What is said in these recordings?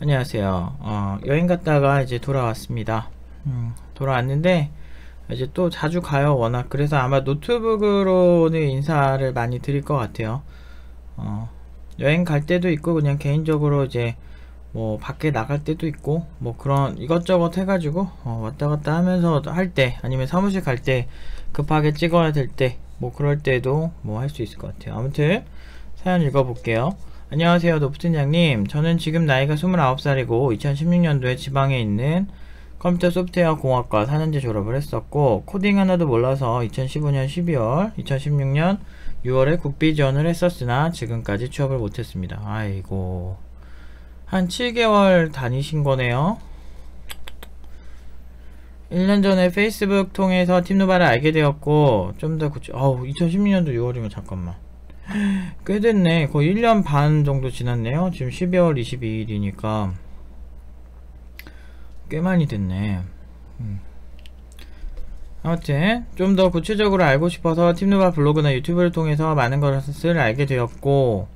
안녕하세요. 여행 갔다가 이제 돌아왔습니다. 돌아왔는데 이제 또 자주 가요, 워낙. 그래서 아마 노트북으로는 인사를 많이 드릴 것 같아요. 여행 갈 때도 있고 그냥 개인적으로 이제 뭐 밖에 나갈 때도 있고 뭐 그런 이것저것 해가지고 왔다 갔다 하면서 할 때, 아니면 사무실 갈 때 급하게 찍어야 될 때, 뭐 그럴 때도 뭐 할 수 있을 것 같아요. 아무튼 사연 읽어볼게요. 안녕하세요, 노프팀장님. 저는 지금 나이가 29살이고 2016년도에 지방에 있는 컴퓨터 소프트웨어 공학과 4년제 졸업을 했었고, 코딩 하나도 몰라서 2015년 12월 2016년 6월에 국비 지원을 했었으나 지금까지 취업을 못했습니다. 아이고, 한 7개월 다니신 거네요. 1년 전에 페이스북 통해서 팀누바를 알게 되었고, 좀 더 2016년도 6월이면 잠깐만, 꽤 됐네. 거의 1년 반 정도 지났네요. 지금 12월 22일이니까 꽤 많이 됐네. 아무튼 좀 더 구체적으로 알고 싶어서 팀누바 블로그나 유튜브를 통해서 많은 것을 알게 되었고,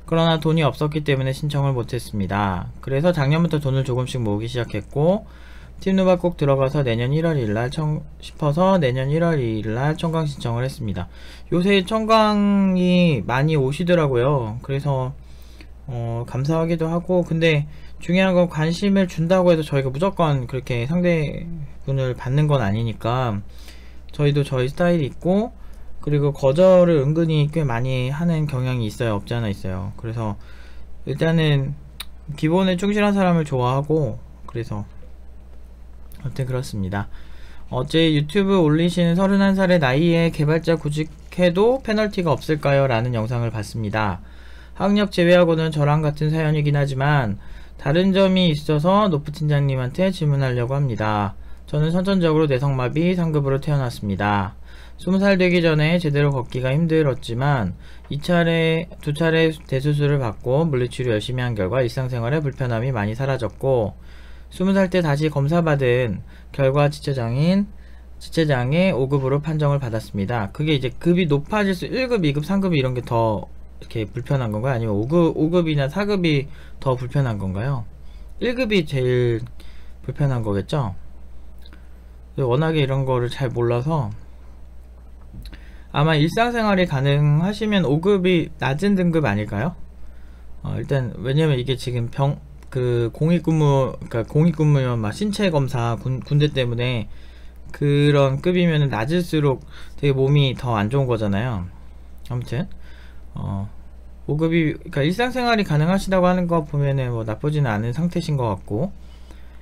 그러나 돈이 없었기 때문에 신청을 못했습니다. 그래서 작년부터 돈을 조금씩 모으기 시작했고, 팀누바 꼭 들어가서 내년 1월 1일날 싶어서 내년 1월 2일날 청강 신청을 했습니다. 요새 청강이 많이 오시더라고요. 그래서 감사하기도 하고, 근데 중요한 건 관심을 준다고 해서 저희가 무조건 그렇게 상대분을 받는 건 아니니까, 저희도 저희 스타일이 있고, 그리고 거절을 은근히 꽤 많이 하는 경향이 있어요. 없지 않아 있어요. 그래서 일단은 기본에 충실한 사람을 좋아하고, 그래서 아무튼 그렇습니다. 어제 유튜브 올리신 31살의 나이에 개발자 구직해도 페널티가 없을까요? 라는 영상을 봤습니다. 학력 제외하고는 저랑 같은 사연이긴 하지만 다른 점이 있어서 노프팀장님한테 질문하려고 합니다. 저는 선천적으로 뇌성마비 상급으로 태어났습니다. 20살 되기 전에 제대로 걷기가 힘들었지만 두 차례 대수술을 받고 물리치료 열심히 한 결과 일상생활에 불편함이 많이 사라졌고, 20살 때 다시 검사받은 결과 지체장애 5급으로 판정을 받았습니다. 그게 이제 급이 높아질수록 1급, 2급, 3급 이런 게 더 이렇게 불편한 건가요? 아니면 5급이나 4급이 더 불편한 건가요? 1급이 제일 불편한 거겠죠? 워낙에 이런 거를 잘 몰라서 아마 일상생활이 가능하시면 5급이 낮은 등급 아닐까요? 일단 왜냐면 이게 지금 공익근무면 막 신체검사 군대 때문에 그런 급이면 낮을수록 되게 몸이 더 안 좋은 거잖아요. 아무튼 5급이, 그러니까 일상생활이 가능하시다고 하는 거 보면은 뭐 나쁘지는 않은 상태신 것 같고,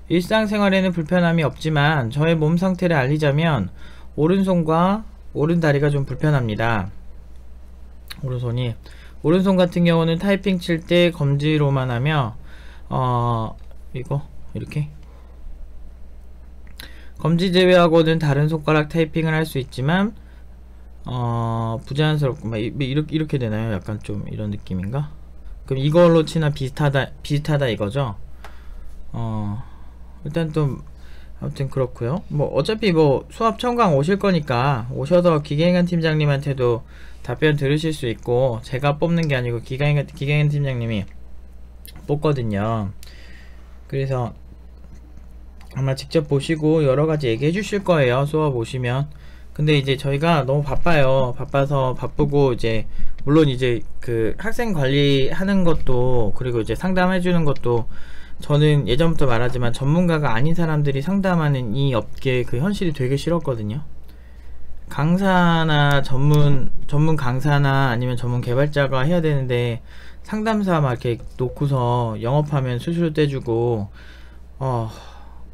일상생활에는 불편함이 없지만 저의 몸 상태를 알리자면 오른손과 오른다리가 좀 불편합니다. 오른손 같은 경우는 타이핑 칠 때 검지로만 하며 이거 이렇게 검지 제외하고는 다른 손가락 타이핑을 할 수 있지만 부자연스럽고 막 이렇게 되나요? 약간 좀 이런 느낌인가? 그럼 이걸로 치나 비슷하다 이거죠? 일단 또 아무튼 그렇고요. 뭐 어차피 뭐 수업 청강 오실 거니까 오셔서 기계인간 팀장님한테도 답변 들으실 수 있고, 제가 뽑는 게 아니고 기계인간 팀장님이 뽑거든요. 그래서 아마 직접 보시고 여러가지 얘기해 주실 거예요, 수업 오시면. 근데 이제 저희가 너무 바빠서 바쁘고, 이제 물론 이제 그 학생 관리하는 것도, 그리고 이제 상담해 주는 것도, 저는 예전부터 말하지만 전문가가 아닌 사람들이 상담하는 이 업계 그 현실이 되게 싫었거든요. 강사나 전문 강사나 아니면 전문 개발자가 해야 되는데, 상담사 막 이렇게 놓고서 영업하면 수수료 떼주고,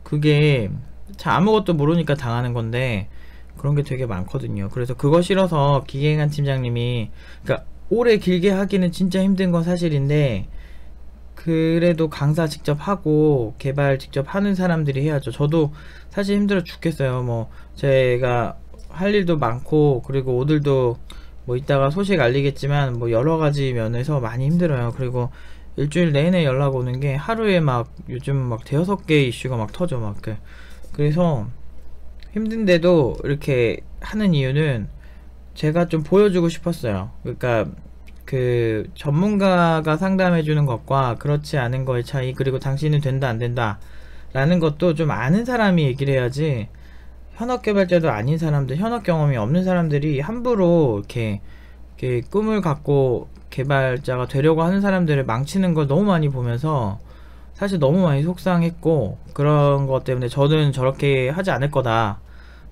그게 참 아무것도 모르니까 당하는 건데, 그런 게 되게 많거든요. 그래서 그거 싫어서 기계인간 팀장님이, 그러니까 오래 길게 하기는 진짜 힘든 건 사실인데, 그래도 강사 직접 하고 개발 직접 하는 사람들이 해야죠. 저도 사실 힘들어 죽겠어요. 뭐 제가 할 일도 많고, 그리고 오늘도 뭐 이따가 소식 알리겠지만 뭐 여러가지 면에서 많이 힘들어요. 그리고 일주일 내내 연락 오는 게 하루에 막 요즘 막 5-6개 이슈가 막 터져 막. 그래서 힘든데도 이렇게 하는 이유는 제가 좀 보여주고 싶었어요. 그러니까 그 전문가가 상담해주는 것과 그렇지 않은 거의 차이, 그리고 당신은 된다 안 된다 라는 것도 좀 아는 사람이 얘기를 해야지, 현업 개발자도 아닌 사람들, 현업 경험이 없는 사람들이 함부로 이렇게 꿈을 갖고 개발자가 되려고 하는 사람들을 망치는 걸 너무 많이 보면서 사실 너무 많이 속상했고, 그런 것 때문에 저는 저렇게 하지 않을 거다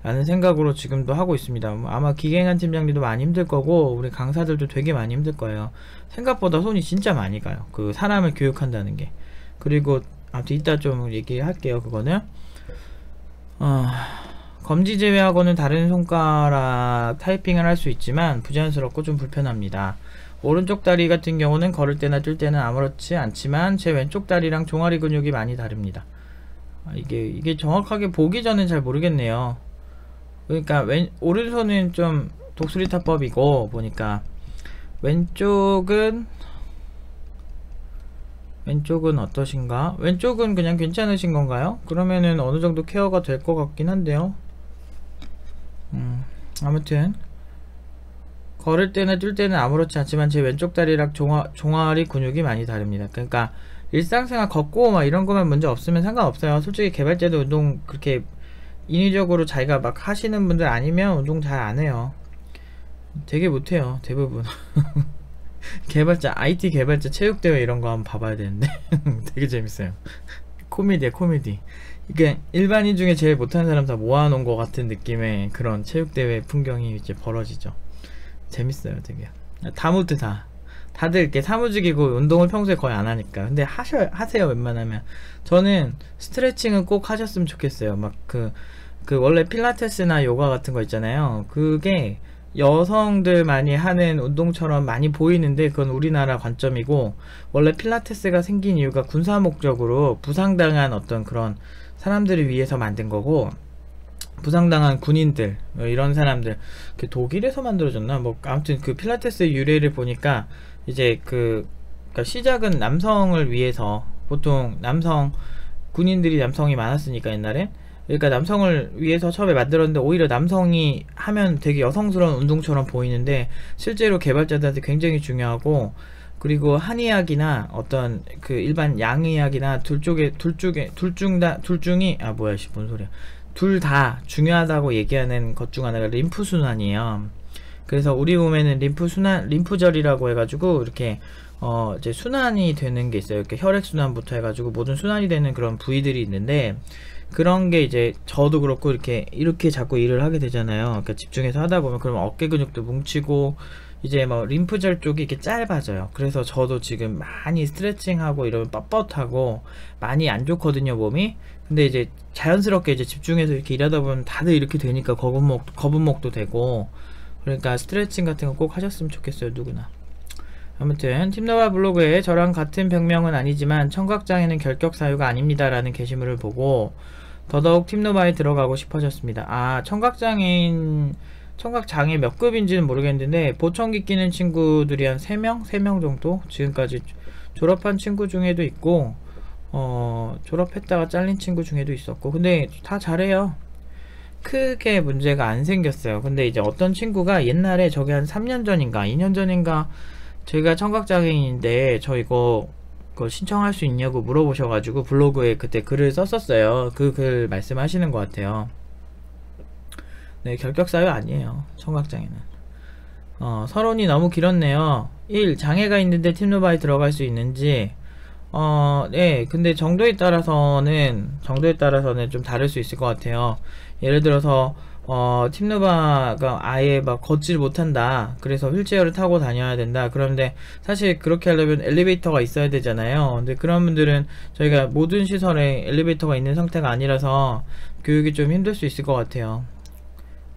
라는 생각으로 지금도 하고 있습니다. 아마 기갱한 팀장님도 많이 힘들 거고 우리 강사들도 되게 많이 힘들 거예요. 생각보다 손이 진짜 많이 가요, 그 사람을 교육한다는 게. 그리고 아무튼 이따 좀 얘기할게요. 그거는 검지 제외하고는 다른 손가락 타이핑을 할 수 있지만 부자연스럽고 좀 불편합니다. 오른쪽 다리 같은 경우는 걸을 때나 뛸 때는 아무렇지 않지만 제 왼쪽 다리랑 종아리 근육이 많이 다릅니다. 이게 정확하게 보기 전엔 잘 모르겠네요. 그러니까 오른손은 좀 독수리 타법이고 보니까 왼쪽은 어떠신가? 왼쪽은 그냥 괜찮으신 건가요? 그러면은 어느 정도 케어가 될 것 같긴 한데요. 아무튼 걸을 때나 뛸 때는 아무렇지 않지만 제 왼쪽 다리랑 종아리 근육이 많이 다릅니다. 그러니까 일상생활 걷고 막 이런 거만 문제 없으면 상관없어요. 솔직히 개발자도 운동 그렇게 인위적으로 자기가 막 하시는 분들 아니면 운동 잘 안 해요. 되게 못해요, 대부분. 개발자, IT 개발자 체육대회 이런 거 한번 봐봐야 되는데 되게 재밌어요. 코미디야, 코미디. 이게 일반인 중에 제일 못하는 사람 다 모아놓은 것 같은 느낌의 그런 체육대회 풍경이 이제 벌어지죠. 재밌어요, 되게. 다 못해, 다들 이렇게 사무직이고 운동을 평소에 거의 안 하니까. 근데 하세요, 웬만하면. 저는 스트레칭은 꼭 하셨으면 좋겠어요. 막 그 원래 필라테스나 요가 같은 거 있잖아요. 그게 여성들 많이 하는 운동처럼 많이 보이는데 그건 우리나라 관점이고, 원래 필라테스가 생긴 이유가 군사 목적으로 부상당한 어떤 그런 사람들을 위해서 만든 거고, 부상당한 군인들 이런 사람들, 독일에서 만들어졌나 뭐 아무튼 그 필라테스 유래를 보니까 이제 그러니까 시작은 남성을 위해서, 보통 군인들이 남성이 많았으니까 옛날엔, 그러니까 남성을 위해서 처음에 만들었는데 오히려 남성이 하면 되게 여성스러운 운동처럼 보이는데 실제로 개발자들한테 굉장히 중요하고, 그리고 한의학이나 어떤 그 일반 양의학이나 둘 다 중요하다고 얘기하는 것 중 하나가 림프 순환이에요. 그래서 우리 몸에는 림프절이라고 해가지고 이렇게 이제 순환이 되는 게 있어요. 이렇게 혈액 순환부터 해가지고 모든 순환이 되는 그런 부위들이 있는데, 그런 게 이제 저도 그렇고 이렇게 자꾸 일을 하게 되잖아요. 그러니까 집중해서 하다 보면 그러면 어깨 근육도 뭉치고 이제 뭐 림프절 쪽이 이렇게 짧아져요. 그래서 저도 지금 많이 스트레칭하고 이러면 뻣뻣하고 많이 안 좋거든요, 몸이. 근데 이제 자연스럽게 이제 집중해서 이렇게 일하다 보면 다들 이렇게 되니까 거북목도 되고, 그러니까 스트레칭 같은 거 꼭 하셨으면 좋겠어요, 누구나. 아무튼 팀노바 블로그에 저랑 같은 병명은 아니지만 청각장애는 결격 사유가 아닙니다 라는 게시물을 보고 더더욱 팀노바에 들어가고 싶어졌습니다. 청각장애 몇 급인지는 모르겠는데 보청기 끼는 친구들이 한 3명 정도 지금까지 졸업한 친구 중에도 있고, 졸업했다가 잘린 친구 중에도 있었고, 근데 다 잘해요. 크게 문제가 안 생겼어요. 근데 이제 어떤 친구가 옛날에 저게 한 3년 전인가 2년 전인가 제가 청각장애인인데 저 이거 신청할 수 있냐고 물어보셔가지고 블로그에 그때 글을 썼었어요. 그 글 말씀하시는 것 같아요. 네, 결격사유 아니에요, 청각장애는. 서론이 너무 길었네요. 1. 장애가 있는데 팀노바에 들어갈 수 있는지. 네, 근데 정도에 따라서는 좀 다를 수 있을 것 같아요. 예를 들어서 팀노바가 아예 막 걷질 못한다, 그래서 휠체어를 타고 다녀야 된다, 그런데 사실 그렇게 하려면 엘리베이터가 있어야 되잖아요. 근데 그런 분들은 저희가 모든 시설에 엘리베이터가 있는 상태가 아니라서 교육이 좀 힘들 수 있을 것 같아요.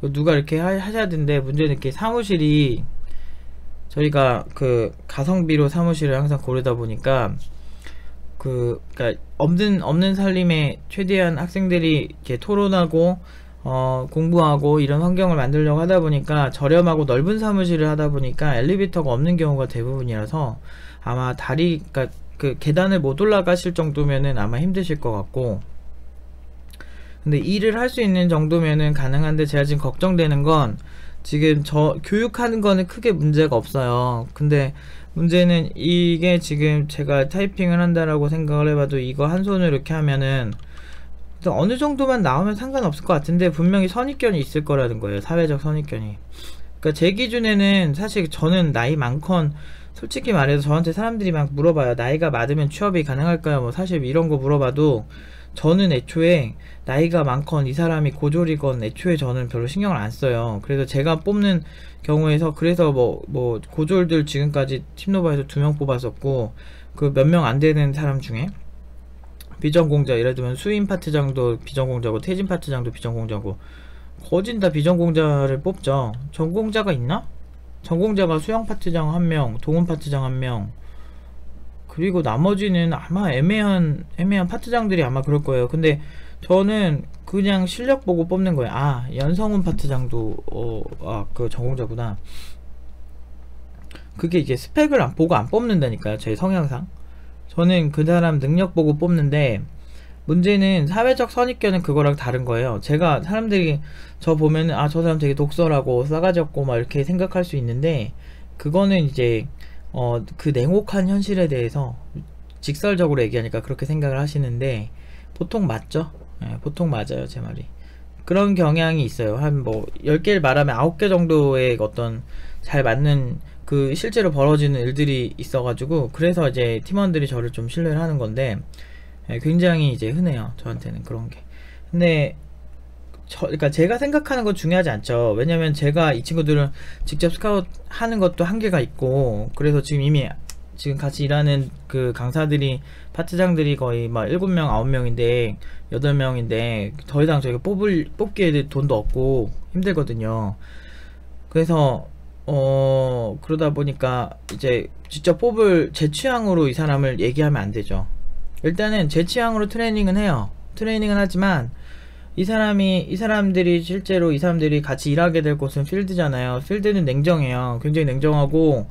누가 이렇게 하셔야 되는데, 문제는 이렇게 사무실이 저희가 그 가성비로 사무실을 항상 고르다 보니까 그러니까 없는 살림에 최대한 학생들이 이렇게 토론하고 공부하고 이런 환경을 만들려고 하다 보니까 저렴하고 넓은 사무실을 하다 보니까 엘리베이터가 없는 경우가 대부분이라서 아마 그러니까 그 계단을 못 올라가실 정도면은 아마 힘드실 것 같고, 근데 일을 할 수 있는 정도면은 가능한데 제가 지금 걱정되는 건 지금 교육하는 거는 크게 문제가 없어요. 근데 문제는 이게 지금 제가 타이핑을 한다라고 생각을 해봐도 이거 한 손으로 이렇게 하면은 어느 정도만 나오면 상관없을 것 같은데 분명히 선입견이 있을 거라는 거예요. 사회적 선입견이. 그러니까 제 기준에는 사실 저는 나이 많건 솔직히 말해서 저한테 사람들이 막 물어봐요. 나이가 많으면 취업이 가능할까요? 뭐 사실 이런 거 물어봐도 저는 애초에 나이가 많건 이 사람이 고졸이건 애초에 저는 별로 신경을 안 써요. 그래서 제가 뽑는 경우에서 그래서 뭐 고졸들 지금까지 팀노바에서 2명 뽑았었고 그 몇 명 안 되는 사람 중에 비전공자 예를 들면 수인 파트장도 비전공자고 태진 파트장도 비전공자고 거진 다 비전공자를 뽑죠. 전공자가 있나? 전공자가 수영 파트장 1명, 동훈 파트장 1명, 그리고 나머지는 아마 애매한 파트장들이 아마 그럴 거예요. 근데 저는 그냥 실력 보고 뽑는 거예요. 아, 연성훈 파트장도 그 전공자구나. 그게 이제 스펙을 보고 안 뽑는다니까요. 제 성향상. 저는 그 사람 능력 보고 뽑는데 문제는 사회적 선입견은 그거랑 다른 거예요. 제가 사람들이 저 보면은 아, 저 사람 되게 독설하고 싸가지 없고 막 이렇게 생각할 수 있는데 그거는 이제 그 냉혹한 현실에 대해서 직설적으로 얘기하니까 그렇게 생각을 하시는데 보통 맞죠? 네, 보통 맞아요, 제 말이. 그런 경향이 있어요. 한 뭐 10개를 말하면 9개 정도의 어떤 잘 맞는 그 실제로 벌어지는 일들이 있어가지고 그래서 이제 팀원들이 저를 좀 신뢰를 하는 건데 굉장히 이제 흔해요, 저한테는 그런 게. 근데 그러니까 제가 생각하는 건 중요하지 않죠. 왜냐면 제가 이 친구들은 직접 스카웃 하는 것도 한계가 있고 그래서 지금 이미 지금 같이 일하는 그 강사들이 파트장들이 거의 막 7명 9명인데 8명인데 더 이상 저희가 뽑기에 돈도 없고 힘들거든요. 그래서 그러다 보니까 이제 직접 뽑을 제 취향으로 이 사람을 얘기하면 안 되죠. 일단은 제 취향으로 트레이닝은 해요. 트레이닝은 하지만 이 사람들이 실제로 이 사람들이 같이 일하게 될 곳은 필드잖아요. 필드는 냉정해요. 굉장히 냉정하고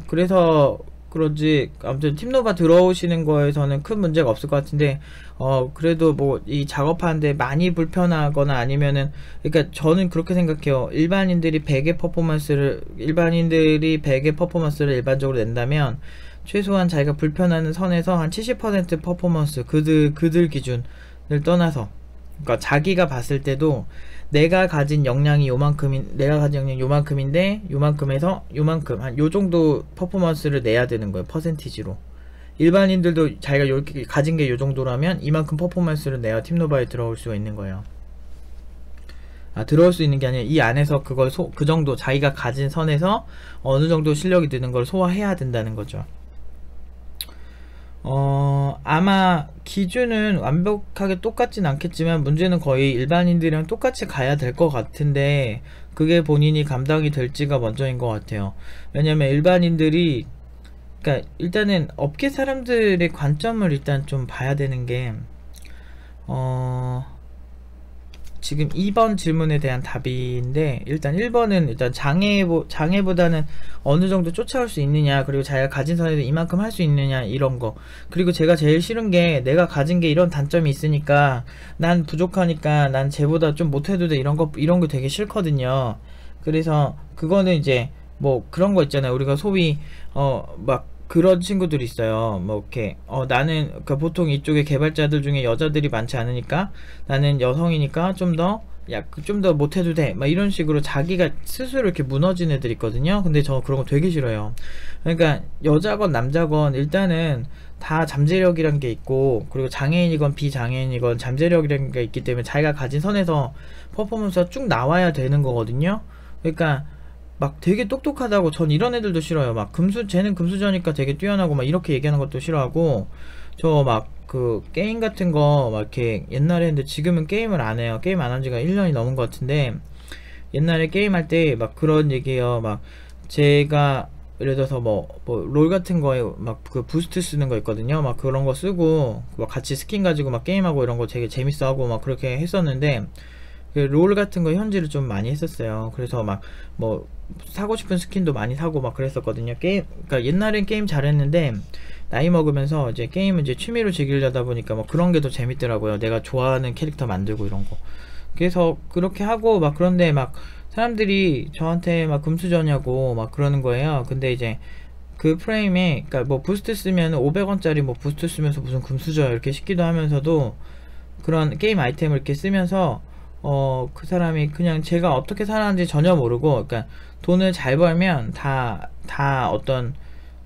그래서 그런지 아무튼 팀노바 들어오시는 거에서는 큰 문제가 없을 것 같은데 그래도 뭐 이 작업하는데 많이 불편하거나 아니면은 그러니까 저는 그렇게 생각해요. 일반인들이 100의 퍼포먼스를 일반적으로 낸다면 최소한 자기가 불편한 선에서 한 70% 퍼포먼스 그들 기준을 떠나서 그러니까 자기가 봤을 때도 내가 가진 역량이 요만큼인데 요만큼에서 요만큼 한 요정도 퍼포먼스를 내야 되는 거예요. 퍼센티지로. 일반인들도 자기가 가진 게 요정도라면 이만큼 퍼포먼스를 내야 팀노바에 들어올 수가 있는 거예요. 들어올 수 있는 게 아니라 이 안에서 그걸 그 정도 자기가 가진 선에서 어느 정도 실력이 드는 걸 소화해야 된다는 거죠. 아마 기준은 완벽하게 똑같진 않겠지만 문제는 거의 일반인들이랑 똑같이 가야 될 것 같은데 그게 본인이 감당이 될지가 먼저인 것 같아요. 왜냐면 일반인들이 그러니까 일단은 업계 사람들의 관점을 일단 좀 봐야 되는 게 지금 2번 질문에 대한 답인데 일단 1번은 일단 장애보다는 어느 정도 쫓아올 수 있느냐 그리고 자기가 가진 선에서 이만큼 할 수 있느냐 이런 거. 그리고 제가 제일 싫은 게 내가 가진 게 이런 단점이 있으니까 난 부족하니까 난 쟤보다 좀 못해도 돼 이런 거 되게 싫거든요. 그래서 그거는 이제 뭐 그런 거 있잖아요. 우리가 소위 막 그런 친구들이 있어요. 뭐 이렇게 나는 그러니까 보통 이쪽에 개발자들 중에 여자들이 많지 않으니까 나는 여성이니까 좀 더 못해도 돼 막 이런 식으로 자기가 스스로 이렇게 무너진 애들 있거든요. 근데 저 그런 거 되게 싫어요. 그러니까 여자건 남자건 일단은 다 잠재력이란 게 있고 그리고 장애인이건 비장애인이건 잠재력이란 게 있기 때문에 자기가 가진 선에서 퍼포먼스가 쭉 나와야 되는 거거든요. 그러니까 막 되게 똑똑하다고 전 이런 애들도 싫어요. 막 쟤는 금수저니까 되게 뛰어나고 막 이렇게 얘기하는 것도 싫어하고 저 막 그 게임 같은 거 막 이렇게 옛날에 했는데 지금은 게임을 안 해요. 게임 안 한 지가 1년이 넘은 것 같은데 옛날에 게임할 때 막 그런 얘기해요. 막 제가 예를 들어서 뭐 롤 같은 거에 막 그 부스트 쓰는 거 있거든요. 막 그런 거 쓰고 막 같이 스킨 가지고 막 게임하고 이런 거 되게 재밌어 하고 막 그렇게 했었는데 롤 같은 거 현질을 좀 많이 했었어요. 그래서 막 뭐 사고 싶은 스킨도 많이 사고 막 그랬었거든요. 그러니까 옛날엔 게임 잘했는데 나이 먹으면서 이제 게임을 이제 취미로 즐기려다 보니까 뭐 그런 게 더 재밌더라고요. 내가 좋아하는 캐릭터 만들고 이런 거. 그래서 그렇게 하고 막 그런데 막 사람들이 저한테 막 금수저냐고 막 그러는 거예요. 근데 이제 그 프레임에, 그니까 뭐 부스트 쓰면 500원짜리 뭐 부스트 쓰면서 무슨 금수저 이렇게 싶기도 하면서도, 그런 게임 아이템을 이렇게 쓰면서 그 사람이 그냥 제가 어떻게 살았는지 전혀 모르고, 그러니까 돈을 잘 벌면 다 어떤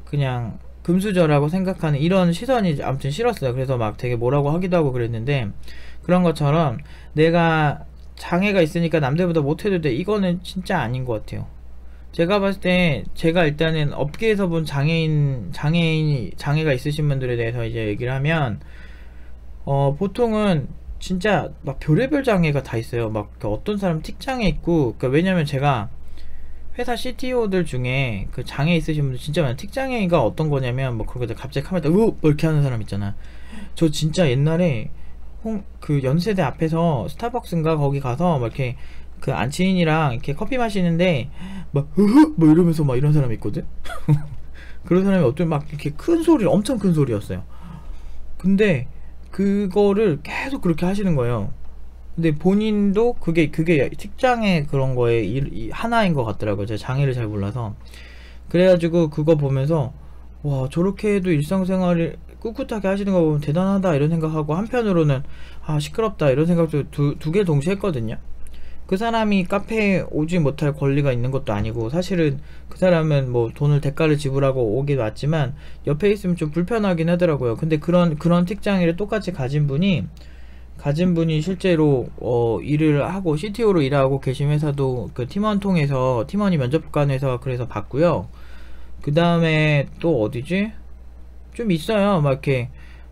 그냥 금수저라고 생각하는 이런 시선이 아무튼 싫었어요. 그래서 막 되게 뭐라고 하기도 하고 그랬는데, 그런 것처럼 내가 장애가 있으니까 남들보다 못해도 돼, 이거는 진짜 아닌 것 같아요. 제가 봤을 때, 제가 일단은 업계에서 본 장애가 있으신 분들에 대해서 이제 얘기를 하면, 보통은 진짜 막 별의별 장애가 다 있어요. 막 어떤 사람 틱장애 있고, 그러니까 왜냐면 제가 회사 CTO들 중에 그 장애 있으신 분들 진짜 많아요. 틱장애가 어떤 거냐면, 뭐 그러고 갑자기 카메라 뭐 이렇게 하는 사람 있잖아. 저 진짜 옛날에 그 연세대 앞에서 스타벅스인가 거기 가서 막 이렇게 그 안치인이랑 이렇게 커피 마시는데 막 으흐 뭐 이러면서 막 이런 사람이 있거든. 그런 사람이 어떤 막 이렇게 큰 소리, 엄청 큰 소리였어요. 근데 그거를 계속 그렇게 하시는 거예요. 근데 본인도 그게 특장의 그런 거에 하나인 것 같더라고요. 제가 장애를 잘 몰라서. 그래가지고 그거 보면서 와, 저렇게 해도 일상생활을 꿋꿋하게 하시는 거 보면 대단하다 이런 생각하고, 한편으로는 아, 시끄럽다 이런 생각도 두 개 동시에 했거든요. 그 사람이 카페에 오지 못할 권리가 있는 것도 아니고, 사실은 그 사람은 뭐 돈을 대가를 지불하고 오긴 왔지만 옆에 있으면 좀 불편하긴 하더라고요. 근데 그런 특장애를 똑같이 가진 분이 실제로 일을 하고 CTO로 일하고 계신 회사도 그 팀원 통해서, 팀원이 면접관에서 그래서 봤고요. 그 다음에 또 어디지? 좀 있어요. 막 이렇게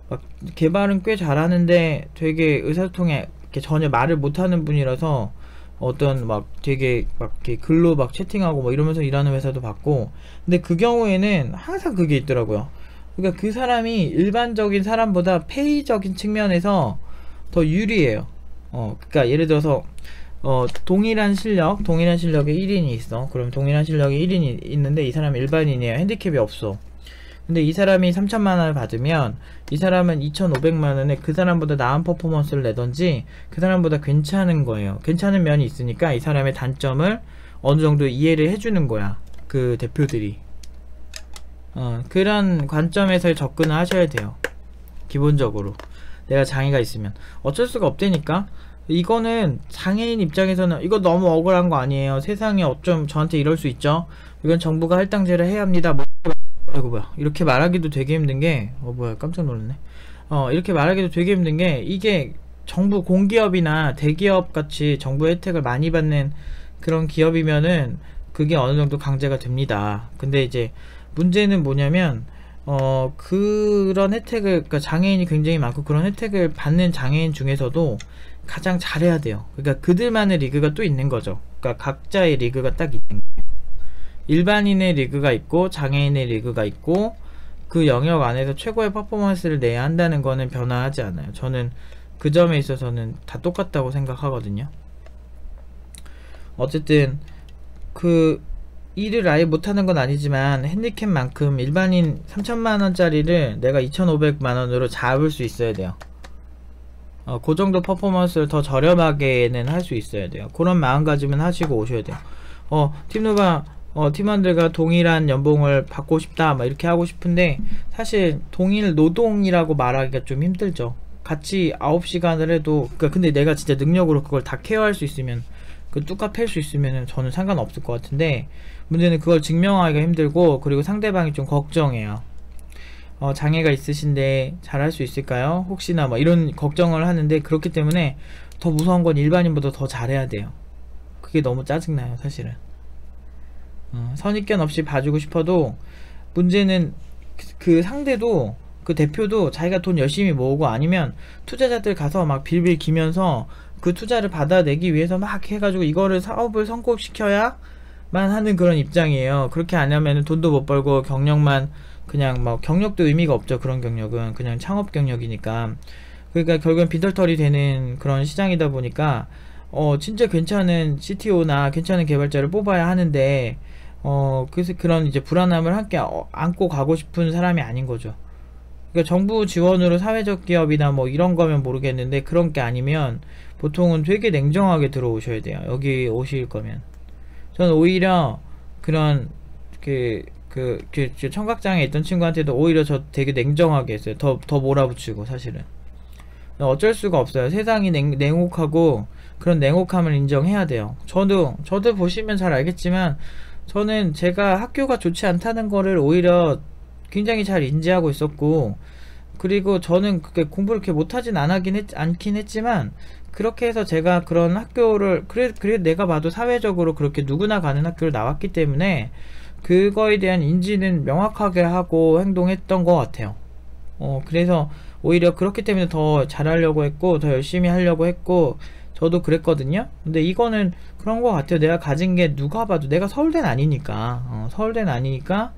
막 개발은 꽤 잘하는데 되게 의사소통에 이렇게 전혀 말을 못하는 분이라서 어떤 막 되게 막 이렇게 글로 막 채팅하고 뭐 이러면서 일하는 회사도 봤고. 근데 그 경우에는 항상 그게 있더라고요. 그러니까 그 사람이 일반적인 사람보다 페이적인 측면에서 더 유리해요. 그러니까 예를 들어서 동일한 실력에 1인이 있어. 그럼 동일한 실력에 1인이 있는데 이 사람이 일반인이에요. 핸디캡이 없어. 근데 이 사람이 3천만원을 받으면 이 사람은 2,500만원에 그 사람보다 나은 퍼포먼스를 내던지 그 사람보다 괜찮은 거예요. 괜찮은 면이 있으니까 이 사람의 단점을 어느 정도 이해를 해주는 거야, 그 대표들이. 그런 관점에서 접근을 하셔야 돼요. 기본적으로 내가 장애가 있으면 어쩔 수가 없다니까. 이거는 장애인 입장에서는 이거 너무 억울한 거 아니에요. 세상에 어쩜 저한테 이럴 수 있죠. 이건 정부가 할당제를 해야 합니다. 아이고 뭐야, 이렇게 말하기도 되게 힘든 게 뭐야, 깜짝 놀랐네. 이렇게 말하기도 되게 힘든 게, 이게 정부 공기업이나 대기업 같이 정부 혜택을 많이 받는 그런 기업이면은 그게 어느 정도 강제가 됩니다. 근데 이제 문제는 뭐냐면 그런 혜택을, 그러니까 장애인이 굉장히 많고 그런 혜택을 받는 장애인 중에서도 가장 잘해야 돼요. 그러니까 그들만의 리그가 또 있는 거죠. 그러니까 각자의 리그가 딱 있는 거예요. 일반인의 리그가 있고 장애인의 리그가 있고, 그 영역 안에서 최고의 퍼포먼스를 내야 한다는 거는 변화하지 않아요. 저는 그 점에 있어서는 다 똑같다고 생각하거든요. 어쨌든 그 일을 아예 못하는 건 아니지만 핸디캡만큼 일반인 3천만원짜리를 내가 2,500만원으로 잡을 수 있어야 돼요. 그 정도 퍼포먼스를 더 저렴하게는 할 수 있어야 돼요. 그런 마음가짐은 하시고 오셔야 돼요. 팀누바 팀원들과 동일한 연봉을 받고 싶다 막 이렇게 하고 싶은데, 사실 동일 노동이라고 말하기가 좀 힘들죠. 같이 9시간을 해도, 그러니까 근데 내가 진짜 능력으로 그걸 다 케어할 수 있으면, 그 뚜까 팰 수 있으면 저는 상관없을 것 같은데, 문제는 그걸 증명하기가 힘들고, 그리고 상대방이 좀 걱정해요. 장애가 있으신데 잘할 수 있을까요? 혹시나 뭐 이런 걱정을 하는데, 그렇기 때문에 더 무서운 건 일반인보다 더 잘해야 돼요. 그게 너무 짜증나요, 사실은. 선입견 없이 봐주고 싶어도, 문제는 그 상대도, 그 대표도 자기가 돈 열심히 모으고 아니면 투자자들 가서 막 빌빌 기면서 그 투자를 받아내기 위해서 막 해가지고 이거를 사업을 성공시켜야만 하는 그런 입장이에요. 그렇게 안 하면 돈도 못 벌고 경력만 그냥 막, 경력도 의미가 없죠. 그런 경력은 그냥 창업 경력이니까. 그러니까 결국엔 빈털터리 되는 그런 시장이다 보니까 진짜 괜찮은 CTO나 괜찮은 개발자를 뽑아야 하는데, 그래서 그런 이제 불안함을 함께 안고 가고 싶은 사람이 아닌 거죠. 그러니까 정부 지원으로 사회적 기업이나 뭐 이런 거면 모르겠는데, 그런 게 아니면 보통은 되게 냉정하게 들어오셔야 돼요. 여기 오실 거면. 저는 오히려 그런 청각장애 있던 친구한테도 오히려 저 되게 냉정하게 했어요. 더 몰아붙이고. 사실은 어쩔 수가 없어요. 세상이 냉혹하고 그런 냉혹함을 인정해야 돼요. 저도 보시면 잘 알겠지만 저는 제가 학교가 좋지 않다는 거를 오히려 굉장히 잘 인지하고 있었고, 그리고 저는 그렇게 공부를 그렇게 못하진 않긴 했지만 그렇게 해서 제가 그런 학교를 그래 내가 봐도 사회적으로 그렇게 누구나 가는 학교를 나왔기 때문에 그거에 대한 인지는 명확하게 하고 행동했던 것 같아요. 그래서 오히려 그렇기 때문에 더 잘하려고 했고 더 열심히 하려고 했고, 저도 그랬거든요. 근데 이거는 그런 것 같아요. 내가 가진 게 누가 봐도, 내가 서울대는 아니니까 서울대는 아니니까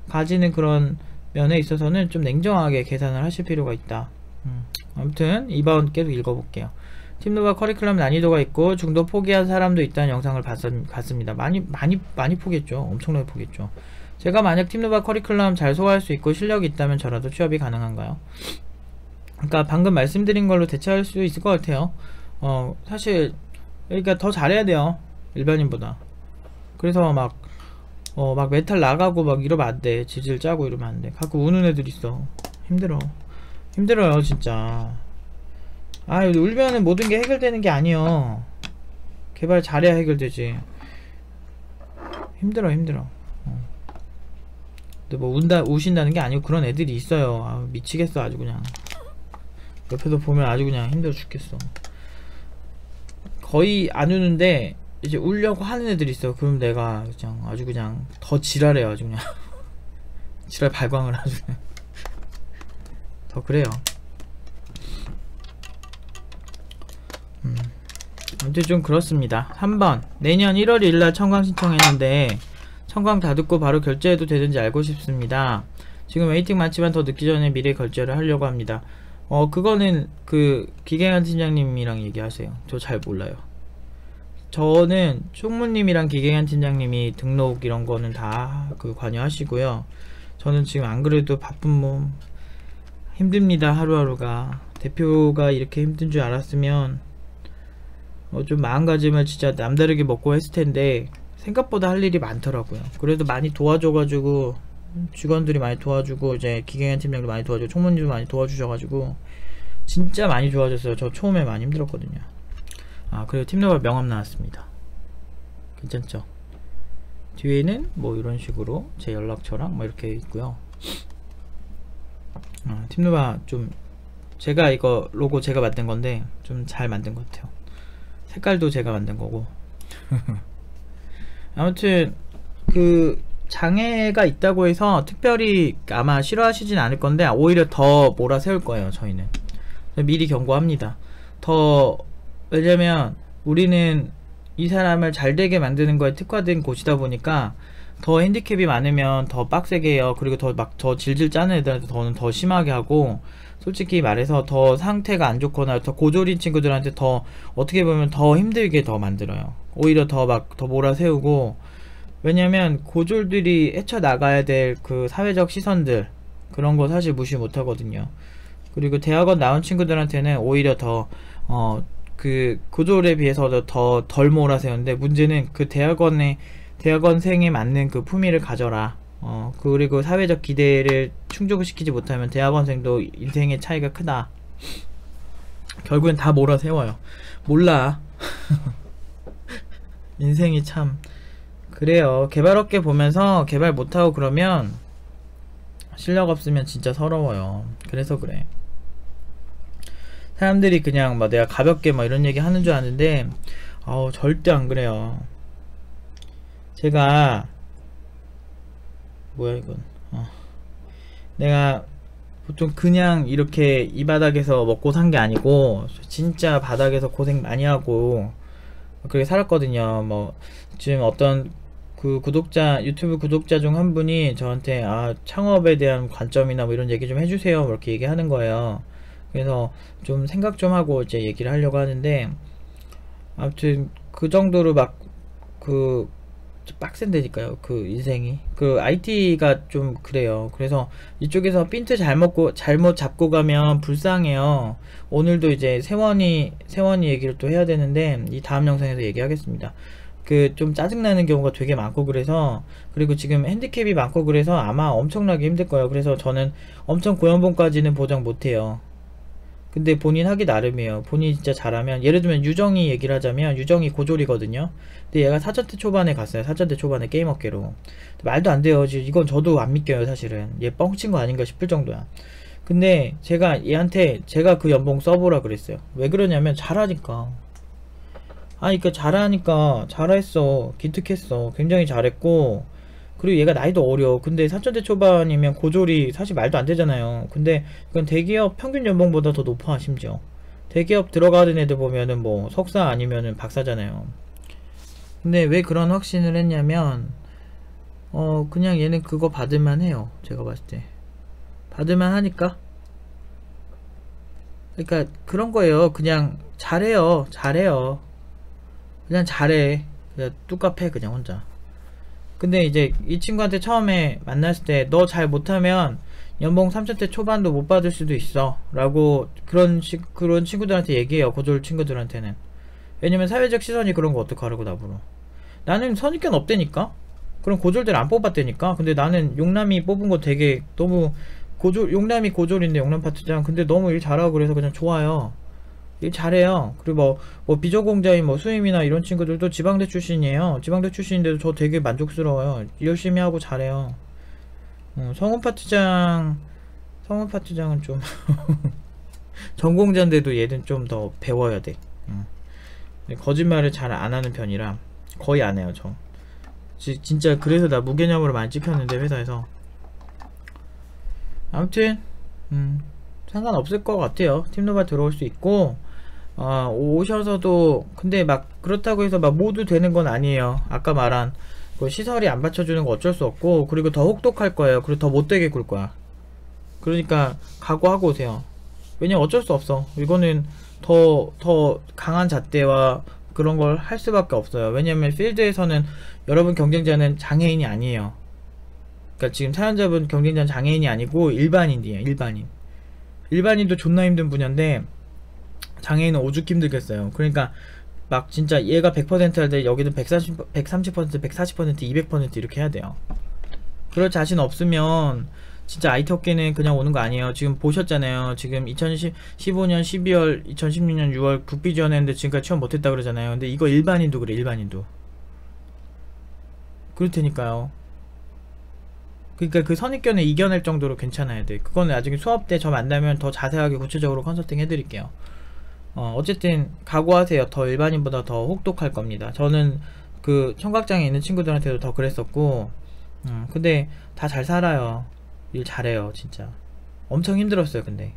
가지는 그런 면에 있어서는 좀 냉정하게 계산을 하실 필요가 있다. 아무튼 2번 계속 읽어볼게요. 팀노바 커리큘럼 난이도가 있고 중도 포기한 사람도 있다는 영상을 봤습니다. 많이 포기했죠. 엄청나게 포기했죠. 제가 만약 팀노바 커리큘럼 잘 소화할 수 있고 실력이 있다면 저라도 취업이 가능한가요? 그러니까 방금 말씀드린 걸로 대처할 수 있을 것 같아요. 사실 그러니까 더 잘해야 돼요, 일반인보다. 그래서 막 멘탈 나가고 막 이러면 안 돼. 질질 짜고 이러면 안 돼. 가끔 우는 애들 있어. 힘들어요 진짜. 울면은 모든 게 해결되는 게 아니요. 개발 잘해야 해결되지. 힘들어. 근데 뭐 우신다는 게 아니고 그런 애들이 있어요. 미치겠어 아주 그냥. 옆에서 보면 아주 그냥 힘들어 죽겠어. 거의 안 우는데 이제 울려고 하는 애들이 있어. 그럼 내가 그냥 아주 그냥 더 지랄해요. 아주 그냥 지랄 발광을 아주 그냥 더 그래요. 아무튼 좀 그렇습니다. 3번 내년 1월 1일날 청강 신청했는데 청강 다 듣고 바로 결제해도 되는지 알고 싶습니다. 지금 웨이팅 많지만 더 늦기 전에 미리 결제를 하려고 합니다. 그거는 그 기계한 팀장님이랑 얘기하세요. 저 잘 몰라요. 저는 총무님이랑 기계한 팀장님이 등록 이런 거는 다 관여하시고요. 저는 지금 안 그래도 바쁜 몸 힘듭니다. 하루하루가. 대표가 이렇게 힘든 줄 알았으면 좀 마음가짐을 진짜 남다르게 먹고 했을 텐데 생각보다 할 일이 많더라고요. 그래도 많이 도와줘가지고 직원들이 많이 도와주고 이제 기계한 팀장도 많이 도와주고 총무님도 많이 도와주셔가지고 진짜 많이 좋아졌어요. 저 처음에 많이 힘들었거든요. 그리고 팀노바 명함 나왔습니다. 괜찮죠? 뒤에는 뭐 이런 식으로 제 연락처랑 뭐 이렇게 있고요. 팀노바 좀 제가 이거 로고 제가 만든 건데 좀 잘 만든 것 같아요. 색깔도 제가 만든 거고. 아무튼 그 장애가 있다고 해서 특별히 아마 싫어하시진 않을 건데 오히려 더 몰아세울 거예요. 저희는 미리 경고합니다. 왜냐면 우리는 이 사람을 잘되게 만드는 거에 특화된 곳이다 보니까 더 핸디캡이 많으면 더 빡세게 해요. 그리고 더 질질 짜는 애들한테 더 심하게 하고, 솔직히 말해서 더 상태가 안 좋거나 더 고졸인 친구들한테 더 어떻게 보면 더 힘들게 더 만들어요. 오히려 더 몰아세우고. 왜냐면 고졸들이 헤쳐나가야 될 그 사회적 시선들 그런 거 사실 무시 못하거든요. 그리고 대학원 나온 친구들한테는 오히려 더 그 고졸에 비해서 더 덜 몰아세우는데, 문제는 그 대학원생에 맞는 그 품위를 가져라. 그리고 사회적 기대를 충족을 시키지 못하면 대학원생도 인생의 차이가 크다. 결국엔 다 몰아세워요. 몰라. 인생이 참 그래요. 개발업계 보면서 개발 못하고 그러면 실력 없으면 진짜 서러워요. 그래서 그래. 사람들이 그냥 막 내가 가볍게 막 이런 얘기 하는 줄 아는데 절대 안 그래요. 제가 뭐야 이건 내가 보통 그냥 이렇게 이 바닥에서 먹고 산 게 아니고 진짜 바닥에서 고생 많이 하고 그렇게 살았거든요. 뭐 지금 어떤 그 유튜브 구독자 중 한 분이 저한테 창업에 대한 관점이나 뭐 이런 얘기 좀 해주세요 뭐 이렇게 얘기하는 거예요. 그래서 좀 생각 좀 하고 이제 얘기를 하려고 하는데, 아무튼 그 정도로 빡센데니까요. 그 인생이 IT가 좀 그래요. 그래서 이쪽에서 핀트 잘못 잡고 가면 불쌍해요. 오늘도 이제 세원이 얘기를 또 해야 되는데 이 다음 영상에서 얘기하겠습니다. 그 좀 짜증나는 경우가 되게 많고, 그래서 그리고 지금 핸디캡이 많고, 그래서 아마 엄청나게 힘들 거예요. 그래서 저는 엄청 고연봉까지는 보장 못해요. 근데 본인 하기 나름이에요. 본인이 진짜 잘하면, 예를 들면 유정이 얘기를 하자면, 유정이 고졸이거든요. 근데 얘가 사전대 초반에 갔어요. 사전대 초반에 게임업계로. 말도 안 돼요. 이건 저도 안 믿겨요, 사실은. 얘 뻥친 거 아닌가 싶을 정도야. 근데 제가 얘한테, 제가 그 연봉 써보라 그랬어요. 왜 그러냐면 잘하니까. 아니, 그니까 잘하니까. 잘했어. 기특했어. 굉장히 잘했고, 그리고 얘가 나이도 어려. 근데 4천대 초반이면 고졸이 사실 말도 안 되잖아요. 근데 그건 대기업 평균 연봉보다 더 높아, 심지어. 대기업 들어가는 애들 보면은 뭐 석사 아니면은 박사잖아요. 근데 왜 그런 확신을 했냐면, 그냥 얘는 그거 받을만 해요. 제가 봤을 때. 받을만 하니까. 그러니까 그런 거예요. 그냥 잘해요. 잘해요. 그냥 잘해. 그냥 뚝갑해, 그냥 혼자. 근데 이제 이 친구한테 처음에 만났을 때 너 잘 못하면 연봉 3천대 초반도 못 받을 수도 있어 라고 그런 친구들한테 얘기해요. 고졸 친구들한테는. 왜냐면 사회적 시선이 그런 거 어떡하라고. 나보러 나는 선입견 없대니까. 그럼 고졸들 안 뽑았대니까. 근데 나는 용남이 뽑은 거 되게 너무 용남이 고졸인데, 용남 파트장. 근데 너무 일 잘하고 그래서 그냥 좋아요. 일 잘해요. 그리고 뭐 비전공자인 뭐 수임이나 이런 친구들도 지방대 출신이에요. 지방대 출신인데도 저 되게 만족스러워요. 열심히 하고 잘해요. 성훈 파트장은 좀 전공자인데도 얘는 좀 더 배워야 돼. 거짓말을 잘 안 하는 편이라 거의 안 해요, 저. 진짜 그래서 나 무개념으로 많이 찍혔는데, 회사에서. 아무튼 상관없을 것 같아요. 팀노바 들어올 수 있고, 오셔서도. 근데 막 그렇다고 해서 막 모두 되는 건 아니에요. 아까 말한 그 시설이 안 받쳐주는 거 어쩔 수 없고, 그리고 더 혹독할 거예요. 그리고 더 못되게 굴 거야. 그러니까 각오하고 오세요. 왜냐면 어쩔 수 없어. 이거는 더 강한 잣대와 그런 걸 할 수밖에 없어요. 왜냐면 필드에서는 여러분 경쟁자는 장애인이 아니에요. 그러니까 지금 사연자분 경쟁자는 장애인이 아니고 일반인이에요. 일반인도 존나 힘든 분야인데 장애인은 오죽 힘들겠어요. 그러니까 막 진짜 얘가 100% 할 때 여기는 130%, 140%, 200% 이렇게 해야 돼요. 그럴 자신 없으면 진짜 IT 업계는 그냥 오는 거 아니에요. 지금 보셨잖아요. 지금 2015년 12월, 2016년 6월 국비 지원했는데 지금까지 취업 못했다 그러잖아요. 근데 이거 일반인도 그래, 일반인도. 그럴 테니까요. 그러니까 그 선입견을 이겨낼 정도로 괜찮아야 돼. 그거는 나중에 수업 때 저 만나면 더 자세하게 구체적으로 컨설팅 해드릴게요. 어쨌든 각오하세요. 더 일반인보다 더 혹독할 겁니다. 저는 그 청각장애 있는 친구들한테도 더 그랬었고, 근데 다 잘 살아요. 일 잘해요, 진짜. 엄청 힘들었어요. 근데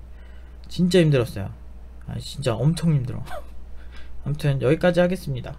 진짜 힘들었어요. 진짜 엄청 힘들어. 아무튼 여기까지 하겠습니다.